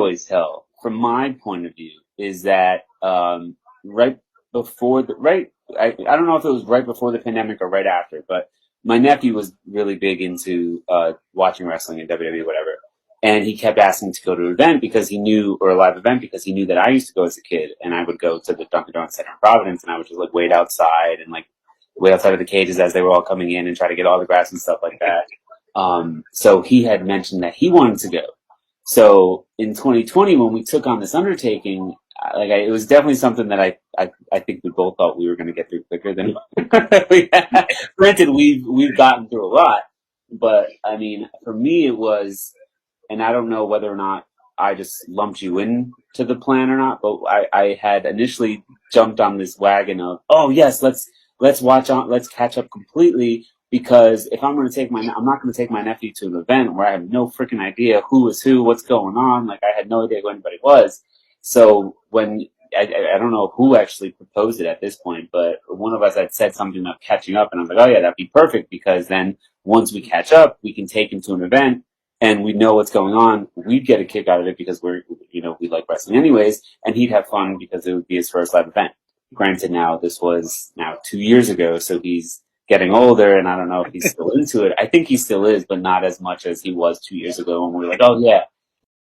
always tell, from my point of view, is that right before the right, I don't know if it was right before the pandemic or right after, but my nephew was really big into watching wrestling and WWE, whatever. And he kept asking to go to an event because he knew, or a live event because he knew that I used to go as a kid, and I would go to the Dunkin' Donuts Center in Providence, and I would just like wait outside and like wait outside of the cages as they were all coming in and try to get autographs and stuff like that. So he had mentioned that he wanted to go. So in 2020, when we took on this undertaking, it was definitely something that I think we both thought we were going to get through quicker than we had. Granted, we've gotten through a lot, but I mean, for me, it was, and I don't know whether or not I just lumped you in to the plan or not, but I had initially jumped on this wagon of, oh yes, let's catch up completely, because if I'm I'm not going to take my nephew to an event where I have no freaking idea who is who, what's going on. Like I had no idea who anybody was. So when I don't know who actually proposed it at this point, but one of us had said something about catching up, and I was like, oh yeah, that'd be perfect, because then once we catch up, we can take him to an event and we know what's going on. We'd get a kick out of it because we like wrestling anyways, and he'd have fun because it would be his first live event. Granted, now this was now 2 years ago, so he's getting older, and I don't know if he's still into it. I think he still is, but not as much as he was 2 years ago when we were like, oh yeah,